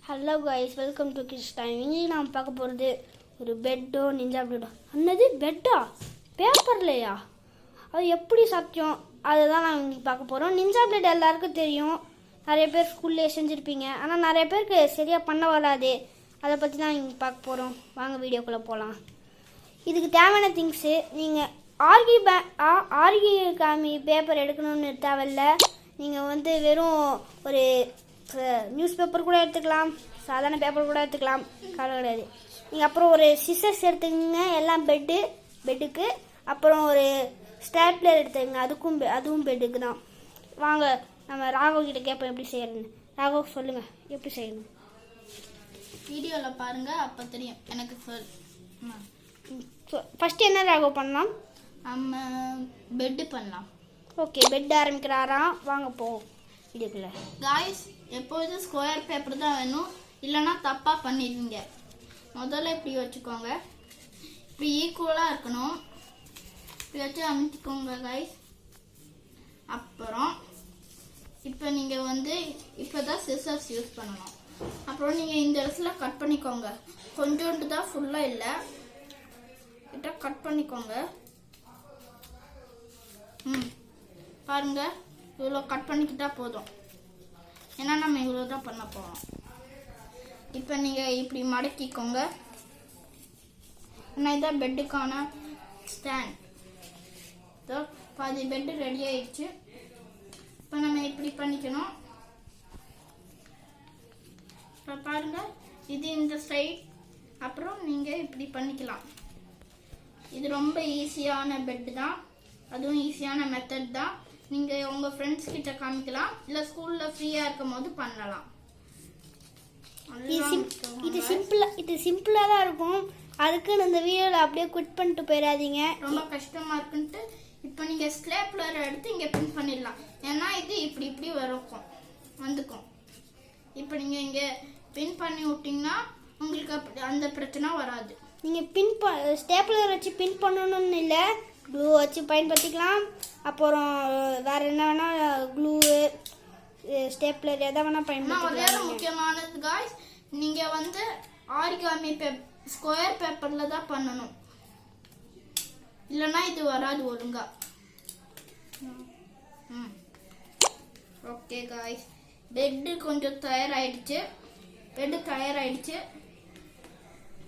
Hello guys, welcome to kids time. இங்கே நாம் பார்க்க போகிறது ஒரு பெட்டோ நிஞ்சா பிளேடோ. அன்னது பெட்டா பேப்பர்லையா? அது எப்படி சத்தியம்? அதை தான் நான் இன்றைக்கி பார்க்க போகிறோம். நிஞ்சா பிளேட் எல்லாருக்கும் தெரியும், நிறைய பேர் ஸ்கூல்லேயே செஞ்சுருப்பீங்க. ஆனால் நிறைய பேருக்கு சரியாக பண்ண வராது. அதை பற்றி தான் இன்றைக்கி பார்க்க போகிறோம். வாங்க வீடியோக்குள்ளே போகலாம். இதுக்கு தேவையான திங்ஸு, நீங்கள் ஆர்கிகாமி பேப்பர் எடுக்கணும்னு தேவையில்ல. நீங்கள் வெறும் ஒரு நியூஸ் பேப்பர் கூட எடுத்துக்கலாம், சாதாரண பேப்பர் கூட எடுத்துக்கலாம், கவலை கிடையாது. நீங்கள் அப்புறம் ஒரு சிசர்ஸ் எடுத்துக்கங்க, எல்லாம் பெட்டுக்கு. அப்புறம் ஒரு ஸ்டேப்லர் எடுத்துக்கங்க, அதுவும் பெட்டுக்கு தான். வாங்க நம்ம ராகவ் கிட்ட கேட்போம் எப்படி செய்யறதுன்னு. ராகவ் சொல்லுங்கள், எப்படி செய்யணும்? வீடியோவில் பாருங்கள், அப்போ தெரியும் எனக்கு. ஃபஸ்ட்டு என்ன ராகவ் பண்ணலாம்? நம்ம பெட்டு பண்ணலாம். ஓகே, பெட் ஆரம்பிக்கிறாராம். வாங்க போவோம் வீடியோக்குள்ள. காய்ஸ், எப்போதும் ஸ்கொயர் பேப்பர் தான் வேணும், இல்லைன்னா தப்பாக பண்ணிடுவீங்க. முதல்ல இப்படி வச்சுக்கோங்க, இப்படி ஈக்குவலாக இருக்கணும். இப்படி வச்சு அமுத்திக்கோங்க காய்ஸ். அப்புறம் இப்போ நீங்கள் இப்போ தான் சிசர்ஸ் யூஸ் பண்ணணும். அப்புறம் நீங்கள் இந்த இடத்துல கட் பண்ணிக்கோங்க. கொஞ்சோண்டு தான், ஃபுல்லாக இல்லை, கிட்ட கட் பண்ணிக்கோங்க. பாருங்க, இவ்வளோ கட் பண்ணிக்கிட்டா போதும், ஏன்னா நம்ம இவ்வளோ தான் பண்ண போகிறோம். இப்போ நீங்கள் இப்படி மடக்கிக்கோங்க. ஏன்னா இதான் பெட்டுக்கான ஸ்டாண்ட். பாதி பெட்டு ரெடி ஆயிடுச்சு. இப்போ நம்ம இப்படி பண்ணிக்கணும். இப்போ பாருங்க, இது இந்த சைட். அப்புறம் நீங்கள் இப்படி பண்ணிக்கலாம். இது ரொம்ப ஈஸியான பெட்டு தான், அதுவும் ஈஸியான மெத்தட் தான். நீங்கள் உங்கள் ஃப்ரெண்ட்ஸ் கிட்ட காமிக்கலாம், இல்லை ஸ்கூலில் ஃப்ரீயாக இருக்கும் போது பண்ணலாம். இது சிம்பிளாக தான் இருக்கும். அதுக்குன்னு இந்த வீடியோவில் அப்படியே குவிட் பண்ணிட்டு போயிடாதீங்க. ரொம்ப கஷ்டமாக இருக்குன்ட்டு இப்போ நீங்கள் ஸ்டேப்லர் எடுத்து இங்கே பின் பண்ணிடலாம். ஏன்னா இது இப்படி இப்படி வந்துக்கும். இப்போ நீங்கள் இங்கே பின் பண்ணி விட்டிங்கன்னா உங்களுக்கு அப்படி அந்த பிரச்சனை வராது. நீங்கள் ஸ்டேப்லர் வச்சு பின் பண்ணணும்னு இல்லை, க்ளூ வச்சு பயன்படுத்திக்கலாம். அப்புறம் வேறு என்ன வேணால் க்ளூ, ஸ்டேப்லர் எதை வேணால் பயன்படுத்திக்கலாம். ஒரே முக்கியமானது காய்ஸ், நீங்கள் ஆரிகாமி ஸ்கொயர் பேப்பரில் தான் பண்ணணும், இல்லைன்னா இது வராது ஒழுங்கா. ஓகே காய்ஸ், பெட்டு கொஞ்சம் தயாராகிடுச்சு.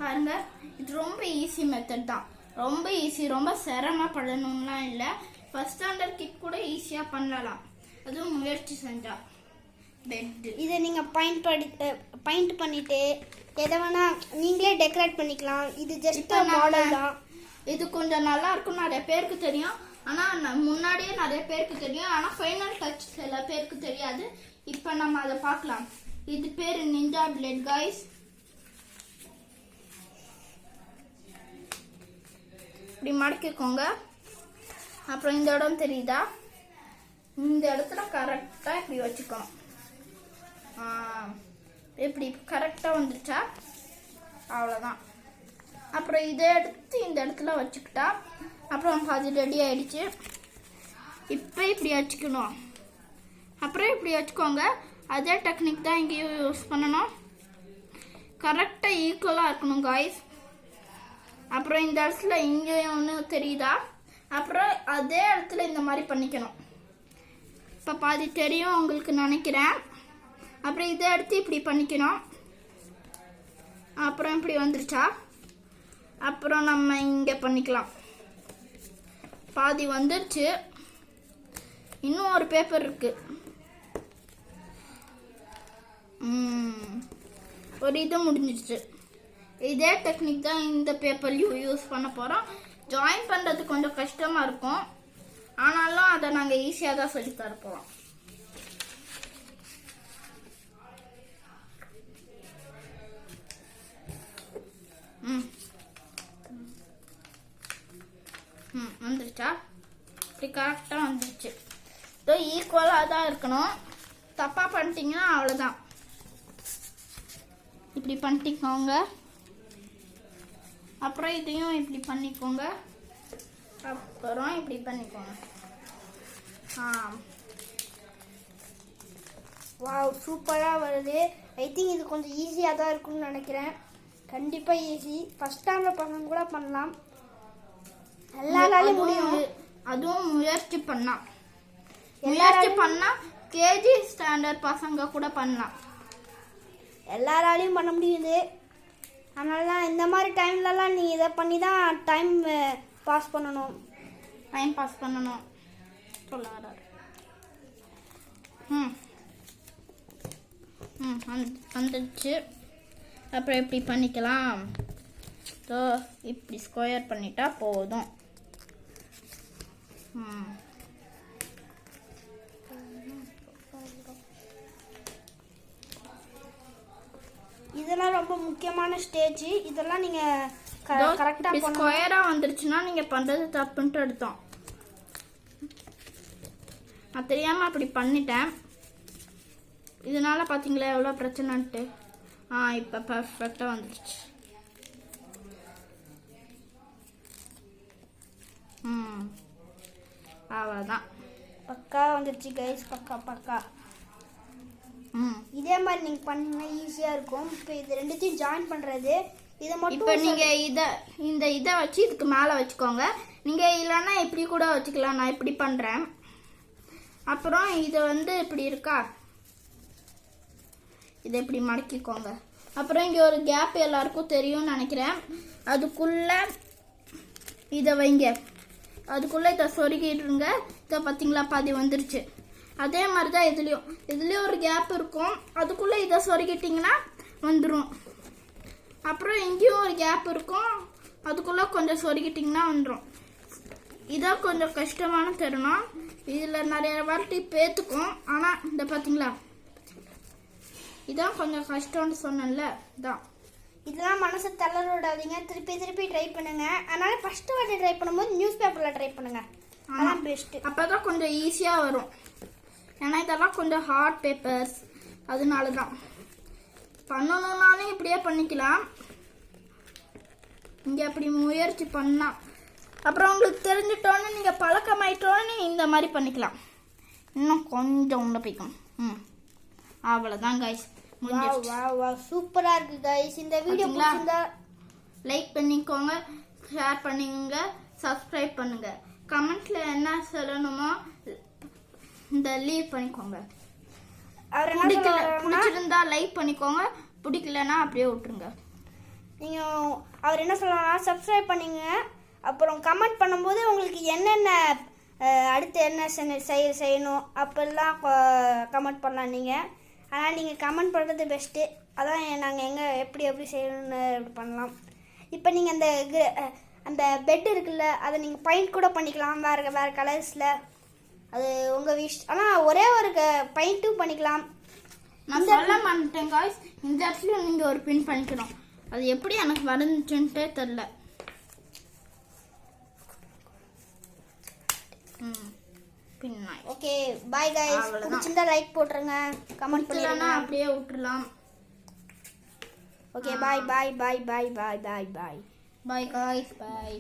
பாருங்க, இது ரொம்ப ஈஸி மெத்தட் தான். ரொம்ப ஈஸி, ரொம்ப சிரமப்படணும்லாம் இல்லை. ஃபர்ஸ்ட் ஸ்டாண்டர்ட் கிட் கூட ஈஸியாக பண்ணலாம், அதுவும் முயற்சி செஞ்சா. பெட்டு இதை நீங்கள் பாயிண்ட் பண்ணிவிட்டு எதை வேணால் நீங்களே டெக்கரேட் பண்ணிக்கலாம். இது ஜஸ்ட் மாடல் தான். இது கொஞ்சம் நல்லா இருக்கும், நிறைய பேருக்கு தெரியும். ஆனால் முன்னாடியே நிறைய பேருக்கு தெரியும், ஆனால் ஃபைனல் டச் சில பேருக்கு தெரியாது. இப்போ நம்ம அதை பார்க்கலாம். இது பேர் நிஞ்சா பிளேட் காய்ஸ். இப்படி மடக்கிக்கோங்க. அப்புறம் இந்த இடம் தெரியுதா? இந்த இடத்துல கரெக்டாக இப்படி வச்சுக்கணும். இப்படி கரெக்டாக வந்துருச்சா? அவ்வளோதான். அப்புறம் இதை எடுத்து இந்த இடத்துல வச்சுக்கிட்டா அப்புறம் அது ரெடி ஆயிடுச்சு. இப்போ இப்படி வச்சுக்கணும். அப்புறம் இப்படி வச்சுக்கோங்க. அதே டெக்னிக் தான் இங்கேயும் யூஸ் பண்ணணும். கரெக்டாக ஈக்குவலாக இருக்கணும் காய்ஸ். அப்புறம் இந்த இடத்துல இங்கேயும் ஒன்று தெரியுதா? அப்புறம் அதே இடத்துல இந்த மாதிரி பண்ணிக்கணும். இப்போ பாதி தெரியும் உங்களுக்கு நினைக்கிறேன். அப்புறம் இதை எடுத்து இப்படி பண்ணிக்கணும். அப்புறம் இப்படி வந்துருச்சா? அப்புறம் நம்ம இங்கே பண்ணிக்கலாம். பாதி வந்துருச்சு, இன்னும் ஒரு பேப்பர் இருக்கு. ஒரு இது முடிஞ்சிருச்சு. இதே டெக்னிக் தான் இந்த பேப்பர்லையும் யூஸ் பண்ண போகிறோம். ஜாயின் பண்ணுறது கொஞ்சம் கஷ்டமாக இருக்கும், ஆனாலும் அதை நாங்கள் ஈஸியாக தான் சொல்லி தர போகிறோம். வந்துருச்சா? இப்படி கரெக்டாக வந்துருச்சு. இதோ ஈக்குவலாக தான் இருக்கணும். தப்பாக பண்ணிட்டீங்கன்னா அவ்வளோதான். இப்படி பண்ணிக்கோங்க. அப்புறம் இதையும் இப்படி பண்ணிக்கோங்க. அப்புறம் இப்படி பண்ணிக்கோங்க. வாவ், சூப்பராக வருது. ஐ திங்க் இது கொஞ்சம் ஈஸியாக தான் இருக்கும்னு நினைக்கிறேன். கண்டிப்பாக ஈஸி. ஃபஸ்ட் ஸ்டாண்டர்ட் பசங்க கூட பண்ணலாம். எல்லாராலையும் முடியும். அதுவும் முயற்சி பண்ணா கேஜி ஸ்டாண்டர்ட் பசங்க கூட பண்ணலாம். எல்லாராலையும் பண்ண முடியுது. அதனால தான் இந்த மாதிரி டைம்லலாம் நீ இதை பண்ணி தான் டைம் பாஸ் பண்ணணும். சொல்ல வராரு. வந்துடுச்சு. அப்புறம் இப்படி பண்ணிக்கலாம். ஸோ இப்படி ஸ்கொயர் பண்ணிட்டா போதும். இதெல்லாம் ரொம்ப முக்கியமான ஸ்டேஜ். இதெல்லாம் நீங்கள் கரெக்டாக ஸ்கொயராக வந்துருச்சுன்னா நீங்கள் பண்ணுறது தப்புன்ட்டு எடுத்தோம். நான் தெரியாமல் அப்படி பண்ணிட்டேன். இதனால பார்த்தீங்களா எவ்வளோ பிரச்சனைன்ட்டு. இப்போ பர்ஃபெக்டாக வந்துடுச்சு. அவ்வளோதான். பக்கா வந்துடுச்சு கைஸ். பக்கா. இதே மாதிரி நீங்கள் பண்ணீங்கன்னா ஈஸியாக இருக்கும். இப்போ இது ரெண்டுத்தையும் ஜாயின் பண்ணுறது. இதை மட்டும் இப்போ நீங்கள் இதை வச்சு இதுக்கு மேலே வச்சுக்கோங்க. நீங்கள் இல்லைன்னா இப்படி கூட வச்சுக்கலாம். நான் இப்படி பண்ணுறேன். அப்புறம் இதை இப்படி இருக்கா, இதை இப்படி மடக்கிக்கோங்க. அப்புறம் இங்கே ஒரு கேப் எல்லாருக்கும் தெரியும்னு நினைக்கிறேன். அதுக்குள்ளே இதை வைங்க. அதுக்குள்ளே இதை சொருகிடுங்க. இதை பார்த்தீங்களா பாதி வந்துருச்சு. அதே மாதிரி தான் இதுலேயும் ஒரு கேப் இருக்கும். அதுக்குள்ளே இதை சொருகிட்டிங்கன்னா வந்துடும். அப்புறம் இங்கேயும் ஒரு கேப் இருக்கும். அதுக்குள்ளே கொஞ்சம் சொருகிட்டிங்கன்னா வந்துடும். இதான் கொஞ்சம் கஷ்டமான தருணம். இதில் நிறைய வாட்டி பேத்துக்கும். ஆனால் இந்த பார்த்தீங்களா இதான் கொஞ்சம் கஷ்டம்னு சொன்னேன்ல. இதான் இதெல்லாம் மனசை தளர விடாதீங்க. திருப்பி ட்ரை பண்ணுங்க. அதனால ஃபர்ஸ்ட் வாட்டி ட்ரை பண்ணும்போது நியூஸ் பேப்பரில் ட்ரை பண்ணுங்க. அதான் பெஸ்ட்டு. அப்போ தான் கொஞ்சம் ஈஸியாக வரும். ஏன்னா இதெல்லாம் கொஞ்சம் ஹார்ட் பேப்பர்ஸ். அதனால தான் பண்ணணுன்னாலும் இப்படியே பண்ணிக்கலாம். இங்கே அப்படி முயற்சி பண்ணால் அப்புறம் உங்களுக்கு தெரிஞ்சிட்டோன்னு நீங்கள் பழக்கமாயிட்டோன்னு இந்த மாதிரி பண்ணிக்கலாம். இன்னும் கொஞ்சம் உள்ள போய்க்கும். அவ்வளோதான் கைஸ். சூப்பரா இருக்கு கைஸ். இந்த வீடியோ பிடிச்சிருந்தா லைக் பண்ணிக்கோங்க, ஷேர் பண்ணுங்க, சப்ஸ்கிரைப் பண்ணுங்க. கமெண்ட்ல என்ன சொல்லணுமோ இந்த லீவ் பண்ணிக்கோங்க. பிடிச்சிருந்தா லைக் பண்ணிக்கோங்க, பிடிக்கலன்னா அப்படியே விட்டுருங்க. நீங்க அவர் என்ன சொல்லலாம், சப்ஸ்கிரைப் பண்ணுங்க. அப்புறம் கமெண்ட் பண்ணும்போது உங்களுக்கு என்னென்ன அடுத்து என்ன செய்யணும் அப்பெல்லாம் கமெண்ட் பண்ணலாம் நீங்கள். ஆனால் நீங்கள் கமெண்ட் பண்ணுறது பெஸ்ட்டு. அதான் நாங்கள் எப்படி செய்யணும்னு பண்ணலாம். இப்போ நீங்கள் அந்த பெட் இருக்குல்ல, அதை நீங்கள் பெயிண்ட் கூட பண்ணிக்கலாம் வேறு கலர்ஸில். அது உங்கள் விஷ். ஆனால் ஒரே ஒரு பெயிண்ட்டும் பண்ணிக்கலாம். நான் சொல்ல மாட்டேன் காய்ஸ். இந்த இடத்துல நீங்கள் ஒரு பின் பண்ணிக்கணும். அது எப்படி எனக்கு வந்துச்சுன்ட்டே தெரில. Okay bye guys. பிடிச்சிருந்தா லைக் போட்டுருங்க, கமெண்ட் பண்ணுங்க, அப்படியே விட்டுறலாம். ஓகே பாய் பாய் பாய் பாய் பாய் பாய் பாய் பாய் गाइस. பாய்.